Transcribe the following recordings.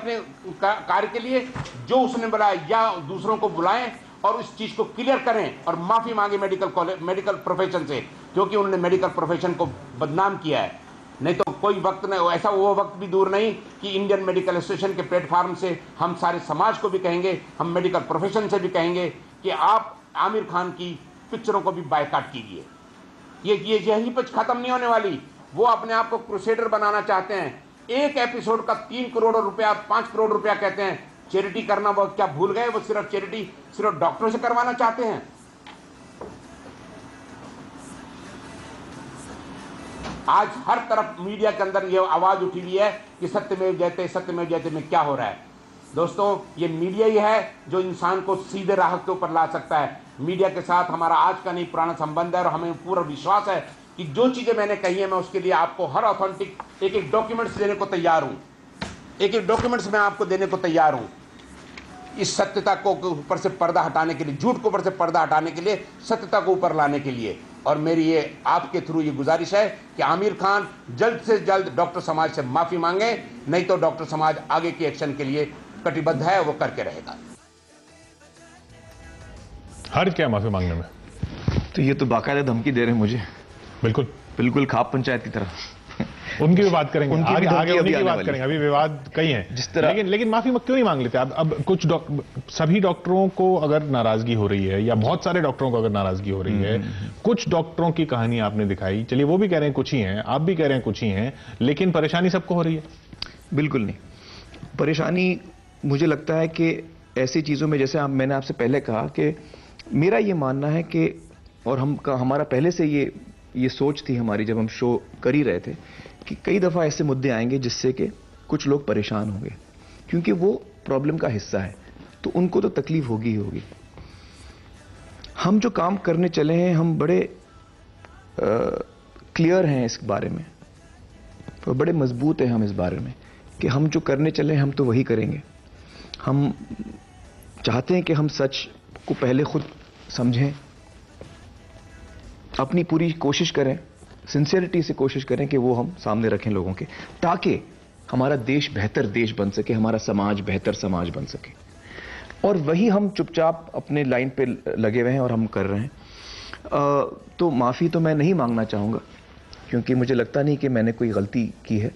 अपने कार्य के लिए, जो उसने बुलाया या दूसरों को बुलाएं और उस चीज को क्लियर करें और माफी मांगे मेडिकल प्रोफेशन से, क्योंकि उन्होंने मेडिकल प्रोफेशन को बदनाम किया है। नहीं तो कोई वक्त नहीं, ऐसा वो वक्त भी दूर नहीं कि इंडियन मेडिकल एसोसिएशन के प्लेटफॉर्म से हम सारे समाज को भी कहेंगे, हम मेडिकल प्रोफेशन से भी कहेंगे कि आप आमिर खान की पिक्चरों को भी बायकॉट कीजिए। ये यही पिच खत्म नहीं होने वाली। वो अपने आप को क्रूसेडर बनाना चाहते हैं। एक एपिसोड का 3 करोड़ रुपया 5 करोड़ रुपया कहते हैं चैरिटी करना, वो क्या भूल गए? वो सिर्फ चैरिटी सिर्फ डॉक्टरों से करवाना चाहते हैं। आज हर तरफ मीडिया के अंदर ये आवाज उठी हुई है कि सत्यमेव जयते में क्या हो रहा है। दोस्तों, ये मीडिया ही है जो इंसान को सीधे राह के ऊपर ला सकता है। मीडिया के साथ हमारा आज का नहीं पुराना संबंध है और हमें पूरा विश्वास है कि जो चीजें मैंने कही है मैं उसके लिए आपको हर ऑथेंटिक एक डॉक्यूमेंट्स देने को तैयार हूं। एक डॉक्यूमेंट्स मैं आपको देने को तैयार हूं। इस सत्यता को ऊपर से पर्दा हटाने के लिए, झूठ को ऊपर से पर्दा हटाने के लिए, सत्यता को ऊपर लाने के लिए। और मेरी ये आपके थ्रू ये गुजारिश है कि आमिर खान जल्द से जल्द डॉक्टर समाज से माफी मांगे, नहीं तो डॉक्टर समाज आगे की एक्शन के लिए कटिबद्ध है, वो करके रहेगा। हर्ज क्या माफी मांगने में? तो ये तो बाकायदा धमकी दे रहे हैं मुझे। बिल्कुल बिल्कुल खाप पंचायत की तरह। उनकी भी बात करेंगे, उनकी आगे भी आगे उनकी आने बात वाली। करेंगे। अभी विवाद कई हैं जिस तरह लेकिन माफी क्यों नहीं मांग लेते? अब कुछ सभी डॉक्टरों को अगर नाराजगी हो रही है या बहुत सारे डॉक्टरों को अगर नाराजगी हो रही है, कुछ डॉक्टरों की कहानी आपने दिखाई, चलिए वो भी कह रहे हैं कुछ ही हैं, आप भी कह रहे हैं कुछ ही हैं, लेकिन परेशानी सबको हो रही है। बिल्कुल नहीं, परेशानी मुझे लगता है कि ऐसी चीजों में, जैसे मैंने आपसे पहले कहा कि मेरा ये मानना है कि, और हमारा पहले से ये सोच थी हमारी जब हम शो कर ही रहे थे, कि कई दफा ऐसे मुद्दे आएंगे जिससे कि कुछ लोग परेशान होंगे, क्योंकि वो प्रॉब्लम का हिस्सा है, तो उनको तो तकलीफ होगी ही होगी। हम जो काम करने चले हैं, हम बड़े क्लियर हैं इस बारे में, और बड़े मजबूत हैं हम इस बारे में कि हम जो करने चले हैं हम तो वही करेंगे। हम चाहते हैं कि हम सच को पहले खुद समझें, अपनी पूरी कोशिश करें, सिंसियरिटी से कोशिश करें कि वो हम सामने रखें लोगों के, ताकि हमारा देश बेहतर देश बन सके, हमारा समाज बेहतर समाज बन सके। और वही हम चुपचाप अपने लाइन पे लगे हुए हैं और हम कर रहे हैं। तो माफ़ी तो मैं नहीं मांगना चाहूँगा, क्योंकि मुझे लगता नहीं कि मैंने कोई गलती की है,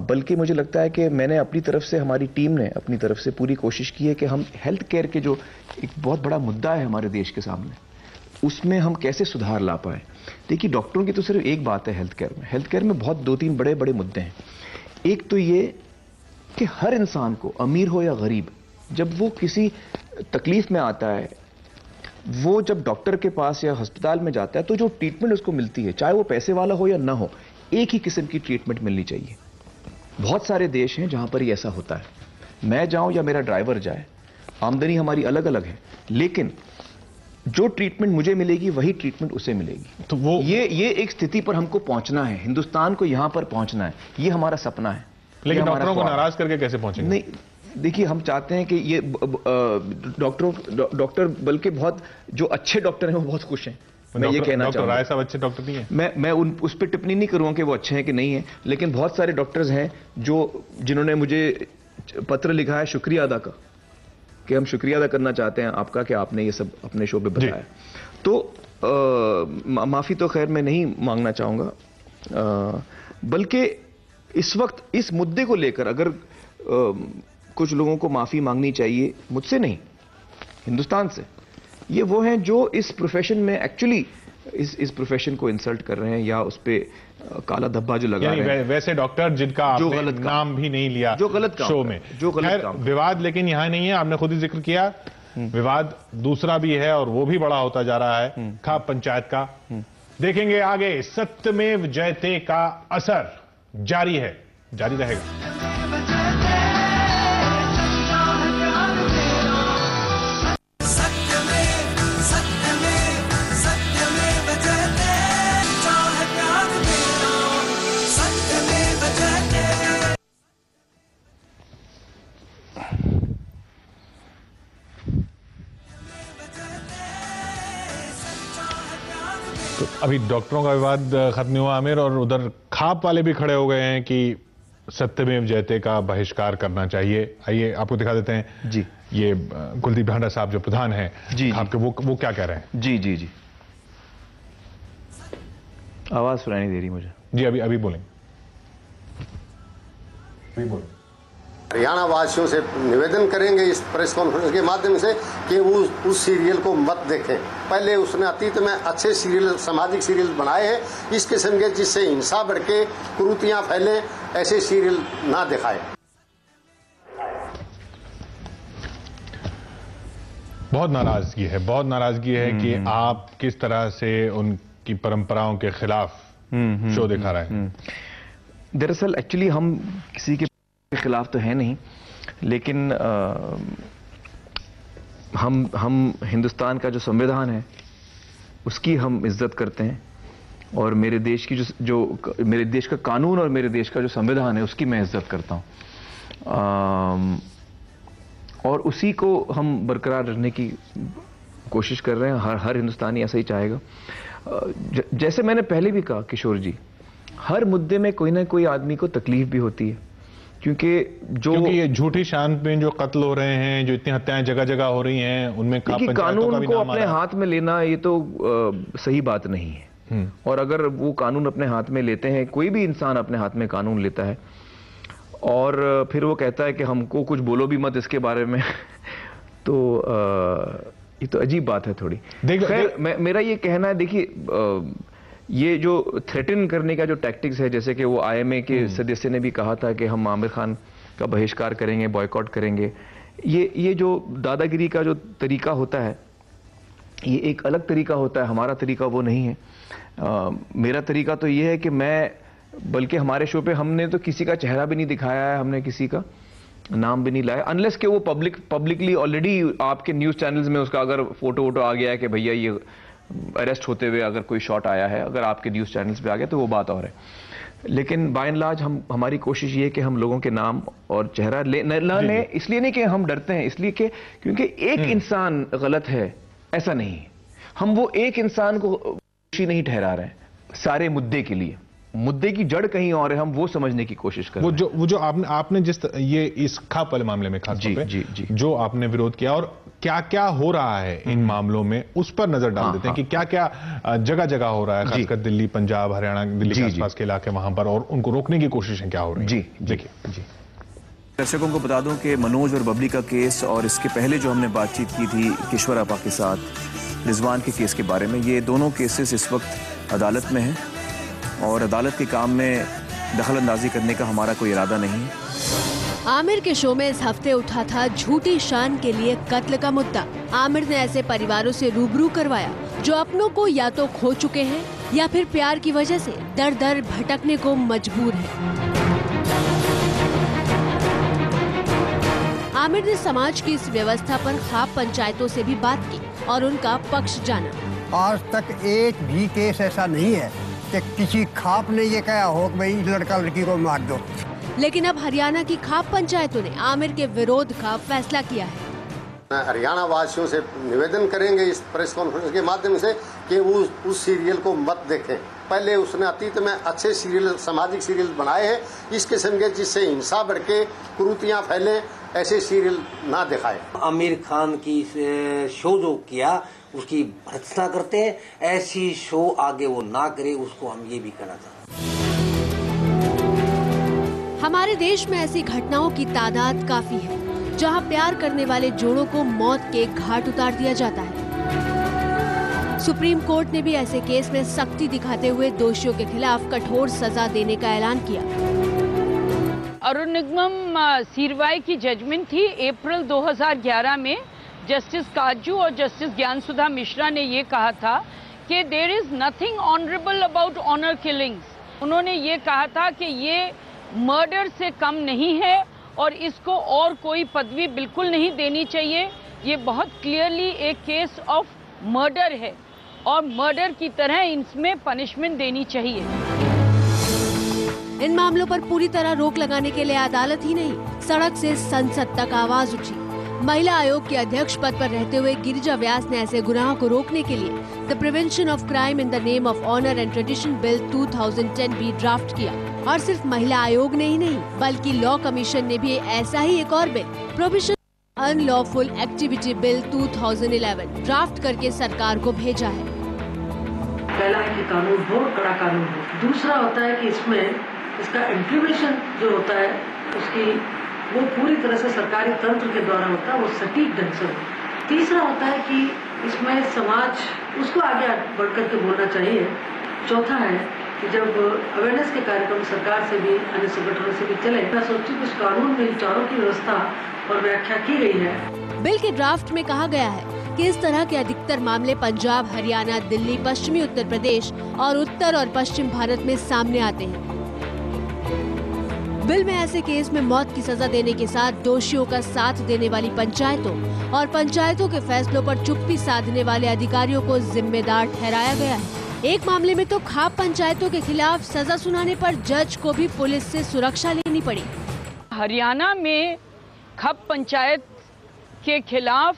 बल्कि मुझे लगता है कि मैंने अपनी तरफ से, हमारी टीम ने अपनी तरफ से पूरी कोशिश की है कि हम हेल्थ केयर के जो एक बहुत बड़ा मुद्दा है हमारे देश के सामने, उसमें हम कैसे सुधार ला पाए। देखिए, डॉक्टरों की तो सिर्फ एक बात है हेल्थ केयर में बहुत 2-3 बड़े बड़े मुद्दे हैं। एक तो ये कि हर इंसान को, अमीर हो या गरीब, जब वो किसी तकलीफ में आता है, वो जब डॉक्टर के पास या अस्पताल में जाता है, तो जो ट्रीटमेंट उसको मिलती है, चाहे वो पैसे वाला हो या ना हो, एक ही किस्म की ट्रीटमेंट मिलनी चाहिए। बहुत सारे देश हैं जहां पर ये ऐसा होता है, मैं जाऊं या मेरा ड्राइवर जाए, आमदनी हमारी अलग अलग है, लेकिन जो ट्रीटमेंट मुझे मिलेगी वही ट्रीटमेंट उसे मिलेगी। तो वो ये एक स्थिति पर हमको पहुंचना है, हिंदुस्तान को यहां पर पहुंचना है, ये हमारा सपना है। लेकिन डॉक्टरों को नाराज करके कैसे पहुंचेंगे? नहीं, देखिए, हम चाहते हैं कि ये डॉक्टर बल्कि बहुत जो अच्छे डॉक्टर हैं वो बहुत खुश हैं। मैं ये कहना डॉक्टर राय साहब अच्छे डॉक्टर नहीं है? मैं उस पर टिप्पणी नहीं करूंगा कि वो अच्छे हैं कि नहीं है, लेकिन बहुत सारे डॉक्टर्स हैं जिन्होंने मुझे पत्र लिखा है शुक्रिया अदा का, कि हम शुक्रिया अदा करना चाहते हैं आपका कि आपने ये सब अपने शो पे बताया। तो माफी तो खैर मैं नहीं मांगना चाहूंगा, बल्कि इस वक्त इस मुद्दे को लेकर अगर कुछ लोगों को माफी मांगनी चाहिए, मुझसे नहीं, हिंदुस्तान से, ये वो हैं जो इस प्रोफेशन में एक्चुअली इस प्रोफेशन को इंसल्ट कर रहे हैं या उस पे काला धब्बा जो लगा रहे हैं। वैसे डॉक्टर जिनका आपने नाम भी नहीं लिया जो गलत काम शो में, जो गलत काम। विवाद लेकिन यहां नहीं है, आपने खुद ही जिक्र किया, विवाद दूसरा भी है और वो भी बड़ा होता जा रहा है, खाप पंचायत का। देखेंगे आगे, सत्यमेव जयते का असर जारी है, जारी रहेगा। तो अभी डॉक्टरों का विवाद खत्म हुआ आमिर, और उधर खाप वाले भी खड़े हो गए हैं कि सत्यमेव जयते का बहिष्कार करना चाहिए। आइए आपको दिखा देते हैं जी। ये कुलदीप ढांडा साहब जो प्रधान हैं जी, आपके, वो क्या कह रहे हैं। जी जी जी, आवाज सुनाई दे रही मुझे। जी अभी बोलें, अभी बोलें। हरियाणा वासियों से निवेदन करेंगे इस प्रेस कॉन्फ्रेंस के माध्यम से कि उस सीरियल को मत देखें। पहले उसने अतीत में अच्छे सीरियल, सामाजिक सीरियल बनाए हैं, इस किस्म के जिससे हिंसा बढ़ के कुरीतियां फैले, ऐसे सीरियल ना दिखाए। बहुत नाराजगी है कि आप किस तरह से उनकी परंपराओं के खिलाफ शो दिखा रहे हैं। दरअसल एक्चुअली हम किसी के खिलाफ तो है नहीं, लेकिन हम हिंदुस्तान का जो संविधान है उसकी हम इज्जत करते हैं, और मेरे देश की जो मेरे देश का कानून और मेरे देश का जो संविधान है उसकी मैं इज्जत करता हूं, और उसी को हम बरकरार रखने की कोशिश कर रहे हैं। हर हिंदुस्तानी ऐसा ही चाहेगा। जैसे मैंने पहले भी कहा किशोर जी, हर मुद्दे में कोई ना कोई आदमी को तकलीफ भी होती है, क्योंकि ये झूठी शान में जो कत्ल हो रहे हैं, जो इतनी हत्याएं जगह जगह हो रही हैं, उनमें कानून को अपने हाथ में लेना ये तो सही बात नहीं है। और अगर वो कानून अपने हाथ में लेते हैं, कोई भी इंसान अपने हाथ में कानून लेता है और फिर वो कहता है कि हमको कुछ बोलो भी मत इसके बारे में तो ये तो अजीब बात है थोड़ी। खैर मेरा ये कहना है, देखिए ये जो थ्रेटन करने का जो टैक्टिक्स है, जैसे कि वो आईएमए के सदस्य ने भी कहा था कि हम आमिर खान का बहिष्कार करेंगे, बॉयकॉट करेंगे, ये जो दादागिरी का जो तरीका होता है ये एक अलग तरीका होता है, हमारा तरीका वो नहीं है। मेरा तरीका तो ये है कि बल्कि हमारे शो पे हमने तो किसी का चेहरा भी नहीं दिखाया है, हमने किसी का नाम भी नहीं लाया, अनलेस कि वो पब्लिकली ऑलरेडी आपके न्यूज़ चैनल्स में उसका अगर फोटो आ गया है कि भैया ये अरेस्ट होते हुए अगर कोई शॉट आया है, अगर आपके न्यूज़ चैनल्स पे आ गया तो वो बात और है। लेकिन बाय एंड लार्ज हमारी कोशिश ये है कि हम लोगों के नाम और चेहरा न लें, इसलिए नहीं कि हम डरते हैं, इसलिए कि क्योंकि एक इंसान गलत है ऐसा नहीं है। हम वो एक इंसान को दोषी नहीं ठहरा रहे हैं, सारे मुद्दे के लिए मुद्दे की जड़ कहीं और है, हम वो समझने की कोशिश कर रहे हैं। वो जो आपने ये इस खाप वाले मामले में खास तौर पे जो आपने विरोध किया और क्या क्या हो रहा है इन मामलों में, उस पर नजर डाल देते हैं कि क्या क्या जगह जगह हो रहा है, खासकर दिल्ली, पंजाब, हरियाणा, दिल्ली के आसपास के इलाके वहां पर, और उनको रोकने की कोशिशें क्या हो रही है। देखिए जी, दर्शकों को बता दूं कि मनोज और बबली का केस और इसके पहले जो हमने बातचीत की थी किश्वर आपा के साथ रिजवान के केस के बारे में, ये दोनों केसेस इस वक्त अदालत में हैं और अदालत के काम में दखल अंदाजी करने का हमारा कोई इरादा नहीं है। आमिर के शो में इस हफ्ते उठा था झूठी शान के लिए कत्ल का मुद्दा। आमिर ने ऐसे परिवारों से रूबरू करवाया जो अपनों को या तो खो चुके हैं या फिर प्यार की वजह से दर दर भटकने को मजबूर हैं। आमिर ने समाज की इस व्यवस्था पर खाप पंचायतों से भी बात की और उनका पक्ष जाना। आज तक एक भी केस ऐसा नहीं है कि किसी खाप ने ये कहा हो कि भाई लड़का लड़की को मार दो। लेकिन अब हरियाणा की खाप पंचायतों ने आमिर के विरोध का फैसला किया है। हरियाणा वासियों से निवेदन करेंगे इस प्रेस कॉन्फ्रेंस के माध्यम से कि उस सीरियल को मत देखें। पहले उसने अतीत में अच्छे सीरियल, सामाजिक सीरियल बनाए हैं, इस किस्म के जिससे हिंसा बढ़ के कुरीतियां फैले, ऐसे सीरियल ना दिखाए। आमिर खान की शो जो किया उसकी भर्त्सना करते हैं, ऐसी शो आगे वो ना करे, उसको हम ये भी कहना चाहते हैं। हमारे देश में ऐसी घटनाओं की तादाद काफी है जहां प्यार करने वाले जोड़ों को मौत के घाट उतार दिया जाता है। सुप्रीम कोर्ट ने भी ऐसे केस में सख्ती दिखाते हुए दोषियों के खिलाफ कठोर सजा देने का ऐलान किया। अरुण निगम सीरवाई की जजमेंट थी अप्रैल 2011 में। जस्टिस काजू और जस्टिस ज्ञानसुधा मिश्रा ने ये कहा था कि there is nothing honourable about honour killings. उन्होंने ये कहा था कि ये मर्डर से कम नहीं है और इसको और कोई पदवी बिल्कुल नहीं देनी चाहिए। ये बहुत क्लियरली एक केस ऑफ मर्डर है और मर्डर की तरह इसमें पनिशमेंट देनी चाहिए। इन मामलों पर पूरी तरह रोक लगाने के लिए अदालत ही नहीं, सड़क से संसद तक आवाज उठी। महिला आयोग के अध्यक्ष पद पर रहते हुए गिरिजा व्यास ने ऐसे गुनाहों को रोकने के लिए the prevention of crime in the name of honour and tradition bill 2010 भी ड्राफ्ट किया। और सिर्फ महिला आयोग ने ही नहीं बल्कि लॉ कमीशन ने भी ऐसा ही एक और bill provision unlawful activity bill 2011 draft करके सरकार को भेजा है। पहला है कि कानून हो, कड़ा कानून हो। दूसरा होता है कि इसमें इसका इम्प्लीमेंटेशन जो होता है उसकी वो पूरी तरह से सरकारी तंत्र के द्वारा होता है, वो सटीक ढंग से हो। तीसरा होता है कि इसमें समाज उसको आगे बढ़कर के बोलना चाहिए। चौथा है कि जब अवेयरनेस के कार्यक्रम सरकार से भी अन्य संगठनों से भी चले, मैं सोचती हूँ उस कानून में इन चारों की व्यवस्था और व्याख्या की गई है। बिल के ड्राफ्ट में कहा गया है कि इस तरह के अधिकतर मामले पंजाब, हरियाणा, दिल्ली, पश्चिमी उत्तर प्रदेश और उत्तर और पश्चिम भारत में सामने आते हैं। बिल में ऐसे केस में मौत की सजा देने के साथ दोषियों का साथ देने वाली पंचायतों और पंचायतों के फैसलों पर चुप्पी साधने वाले अधिकारियों को जिम्मेदार ठहराया गया है। एक मामले में तो खाप पंचायतों के खिलाफ सजा सुनाने पर जज को भी पुलिस से सुरक्षा लेनी पड़ी। हरियाणा में खाप पंचायत के खिलाफ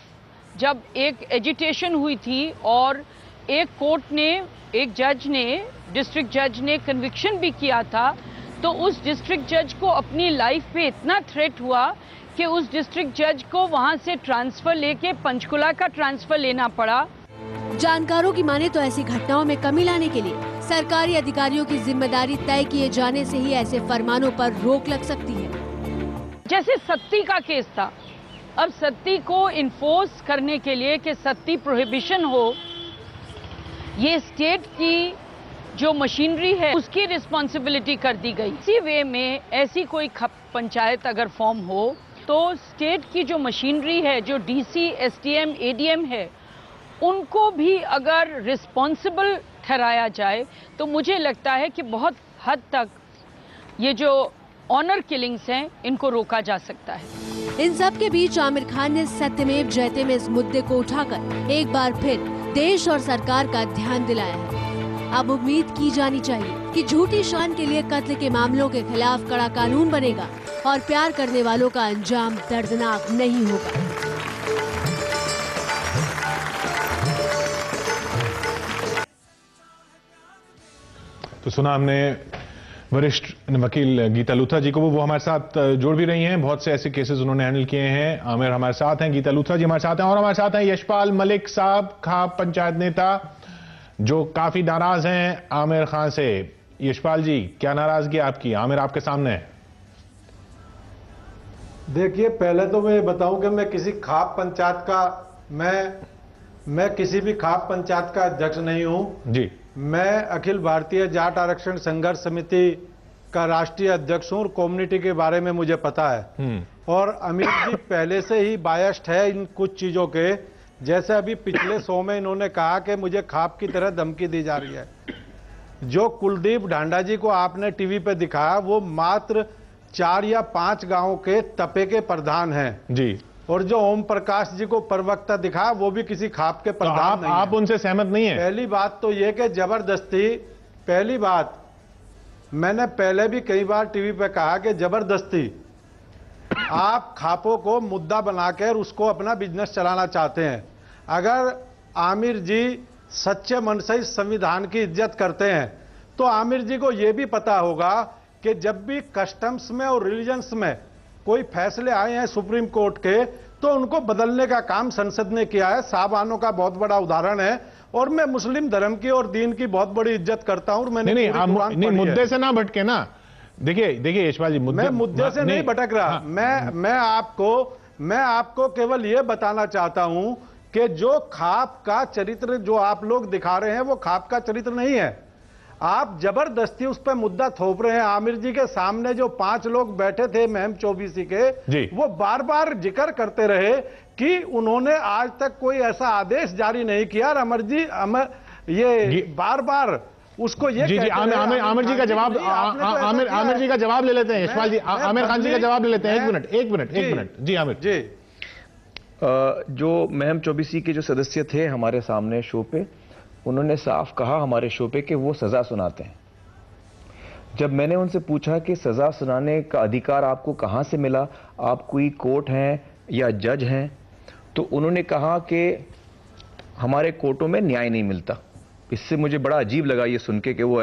जब एक एजिटेशन हुई थी और एक कोर्ट ने, एक जज ने, डिस्ट्रिक्ट जज ने कन्विक्शन भी किया था, तो उस डिस्ट्रिक्ट जज को अपनी लाइफ पे इतना थ्रेट हुआ कि उस डिस्ट्रिक्ट जज को वहां से ट्रांसफर लेके पंचकुला का ट्रांसफर लेना पड़ा। जानकारों की माने तो ऐसी घटनाओं में कमी लाने के लिए सरकारी अधिकारियों की जिम्मेदारी तय किए जाने से ही ऐसे फरमानों पर रोक लग सकती है। जैसे सत्ती का केस था, अब सत्ती को इन्फोर्स करने के लिए कि सत्ती प्रोहिबिशन हो, ये स्टेट की जो मशीनरी है उसकी रिस्पॉन्सिबिलिटी कर दी गई। इसी वे में ऐसी कोई पंचायत अगर फॉर्म हो तो स्टेट की जो मशीनरी है, जो डीसी, एसडीएम, एडीएम है, उनको भी अगर रिस्पॉन्सिबल ठहराया जाए तो मुझे लगता है कि बहुत हद तक ये जो ऑनर किलिंग्स हैं इनको रोका जा सकता है। इन सब के बीच आमिर खान ने सत्यमेव जयते में इस मुद्दे को उठाकर एक बार फिर देश और सरकार का ध्यान दिलाया है। अब उम्मीद की जानी चाहिए कि झूठी शान के लिए कत्ल के मामलों के खिलाफ कड़ा कानून बनेगा और प्यार करने वालों का अंजाम दर्दनाक नहीं होगा। तो सुना हमने वरिष्ठ वकील गीता लूथरा जी को, वो हमारे साथ जुड़ भी रही हैं। बहुत से ऐसे केसेस उन्होंने हैंडल किए हैं। आमिर हमारे साथ हैं, गीता लूथरा जी हमारे साथ हैं और हमारे साथ हैं यशपाल मलिक साहब, खाप पंचायत नेता, जो काफी नाराज हैं आमिर खान से। यशपाल जी, क्या नाराजगी आपकी? आमिर आपके सामने है। देखिए, पहले तो मैं बताऊं कि मैं किसी खाप पंचायत का मैं किसी भी खाप पंचायत का अध्यक्ष नहीं हूं जी। मैं अखिल भारतीय जाट आरक्षण संघर्ष समिति का राष्ट्रीय अध्यक्ष हूं और कम्युनिटी के बारे में मुझे पता है। और अमित जी पहले से ही बायस्ड है इन कुछ चीजों के। जैसे अभी पिछले शो में इन्होंने कहा कि मुझे खाप की तरह धमकी दी जा रही है। जो कुलदीप ढांडा जी को आपने टीवी पे दिखाया, वो मात्र 4 या 5 गांवों के तपे के प्रधान हैं जी। और जो ओम प्रकाश जी को प्रवक्ता दिखा, वो भी किसी खाप के प्रधान नहीं। आप उनसे सहमत नहीं है? पहली बात तो ये कि जबरदस्ती, पहली बात मैंने पहले भी कई बार टीवी पे कहा कि जबरदस्ती आप खापों को मुद्दा बनाकर उसको अपना बिजनेस चलाना चाहते हैं। अगर आमिर जी सच्चे मन से इस संविधान की इज्जत करते हैं तो आमिर जी को यह भी पता होगा कि जब भी कस्टम्स में और रिलीजन्स में कोई फैसले आए हैं सुप्रीम कोर्ट के, तो उनको बदलने का काम संसद ने किया है। साहबानों का बहुत बड़ा उदाहरण है। और मैं मुस्लिम धर्म की और दीन की बहुत बड़ी इज्जत करता हूं। मैंने नहीं, मुद्दे से ना भटके ना। देखिए यशपाल जी, मैं मुद्दे से नहीं भटक रहा। हाँ, मैं आपको केवल यह बताना चाहता हूं कि जो खाप का चरित्र जो आप लोग दिखा रहे हैं वो खाप का चरित्र नहीं है। आप जबरदस्ती उस पर मुद्दा थोप रहे हैं। आमिर जी के सामने जो 5 लोग बैठे थे महम चौबीसी के, वो बार बार जिक्र करते रहे कि उन्होंने आज तक कोई ऐसा आदेश जारी नहीं किया। और ये बार बार उसको ये जी आमिर जी का जवाब, आमिर जी का जवाब ले लेते हैं यशपाल जी। आमिर खान जी का जवाब ले लेते हैं। एक मिनट जी। आमिर जी, जो महम चौबीसी के जो सदस्य थे हमारे सामने शो पे, उन्होंने साफ कहा हमारे शो पे कि वो सजा सुनाते हैं। जब मैंने उनसे पूछा कि सजा सुनाने का अधिकार आपको कहां से मिला, आप कोई कोर्ट हैं या जज हैं, तो उन्होंने कहा कि हमारे कोर्टों में न्याय नहीं मिलता। इससे मुझे बड़ा अजीब लगा ये सुन के कि वो